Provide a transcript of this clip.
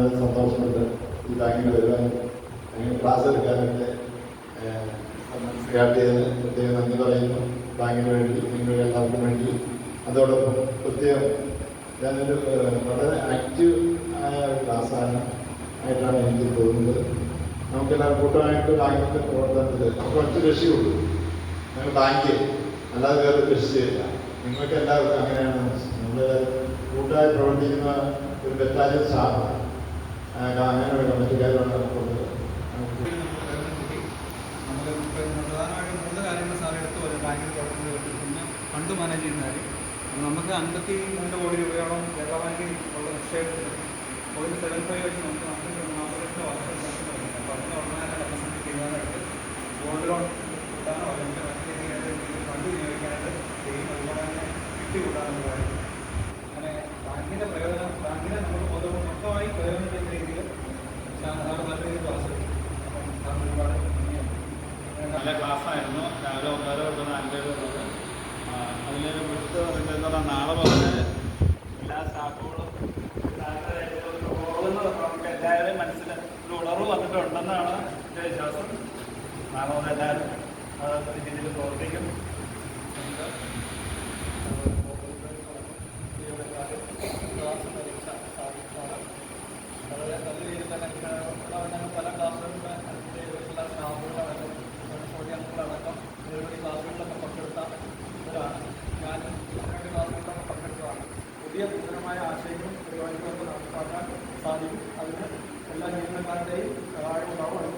വളരെ സന്തോഷമുണ്ട് ഈ ബാങ്കിൽ വരുവാൻ ക്ലാസ് എടുക്കാനൊക്കെ സ്റ്റാർട്ട് ചെയ്തതിന് പ്രത്യേകം നന്ദി പറയുന്നു. ബാങ്കിന് വേണ്ടി നിങ്ങളുടെ എല്ലാവർക്കും വേണ്ടി. അതോടൊപ്പം പ്രത്യേകം ഞാനൊരു വളരെ ആക്റ്റീവ് ആയ ഒരു ക്ലാസ്സാണ് ആയിട്ടാണ് എനിക്ക് തോന്നുന്നത്. നമുക്കെല്ലാം കൂട്ടമായിട്ട് ബാങ്കിൻ്റെ പ്രവർത്തനത്തിൽ നമുക്ക് ഒറ്റ രക്ഷയുള്ളൂ, ഞങ്ങൾ ബാങ്ക്, അല്ലാതെ വേറെ രക്ഷയില്ല. നിങ്ങൾക്ക് എല്ലാവർക്കും അങ്ങനെയാണ്. നമ്മൾ കൂട്ടായി പ്രവർത്തിക്കുന്ന ഒരു ബറ്റാലിയൻ സ്റ്റാഫാണ്. അങ്ങനെ ഒരു കമ്മിറ്റിക്കാരാണ് നമുക്കുള്ളത്. നമുക്ക് പ്രധാനമായിട്ടും 3 കാര്യങ്ങൾ സാർ എടുത്തു വരും ബാങ്കിൽ പ്രവർത്തനത്തിൽ. പിന്നെ ഫണ്ട് മാനേജ് ചെയ്യുന്ന കാര്യം, നമുക്ക് 53 കോടി രൂപയോളം കേരള ബാങ്കിൽ ഉള്ള നിക്ഷേപത്തിന് 0.75 വെച്ച് നമുക്ക് 40 ലക്ഷം വർഷം ലക്ഷം. അപ്പോൾ അതിന് ഉടനെ റെപ്രസെൻറ്റ് ചെയ്യാനായിട്ട് ഗോൾഡ് ലോൺ കൂട്ടാനോ അല്ലെങ്കിൽ മറ്റു രീതിയിലായിട്ട് ഫണ്ട് വിനിയോഗിക്കാനായിട്ട് ചെയ്യും. അതുപോലെ തന്നെ കിട്ടി കൂട്ടാനുള്ള കാര്യം. അങ്ങനെ ബാങ്കിൻ്റെ പ്രയോജനം, ബാങ്കിനെ നമ്മൾ മൊത്തമായി പ്രയോജനം ചെയ്യുന്ന രീതിയിൽ സാറ് നല്ല രീതിയിൽ ക്ലാസ് എടുക്കും. അപ്പം സാറിന് ഒരുപാട് നല്ല ക്ലാസ്സായിരുന്നു. രാവിലെ 1:30 തൊട്ട് 4 ഉള്ളത്. അതിലൊരു വിട്ട് പറയുന്നത് നാളെ മുതൽ എല്ലാ സ്റ്റാഫുകളും നമുക്ക് എല്ലാവരും മനസ്സിൽ ഒരു ഉണർവ് വന്നിട്ടുണ്ടെന്നാണ് എൻ്റെ വിശ്വാസം. നാളെ മുതൽ എല്ലാവരും രീതിയിൽ പ്രവർത്തിക്കും. വളരെ നല്ല രീതിയിൽ തന്നെ പല ക്ലാസ്സുകളിലും എല്ലാ സ്റ്റാഫുകളടക്കം അടക്കം നിരവധി ക്ലാസ്സുകളിലൊക്കെ പങ്കെടുത്തവരാണ്. ഞാനും നിരവധി ക്ലാസ്സുകളിലൊക്കെ പങ്കെടുത്തതാണ്. പുതിയ നൂതനമായ ആശയങ്ങളും പരിപാടികളൊക്കെ നടപ്പാക്കാൻ സാധിക്കും. അതിന് എല്ലാ ജീവനക്കാരുടെയും സഹായം ഉണ്ടാവും.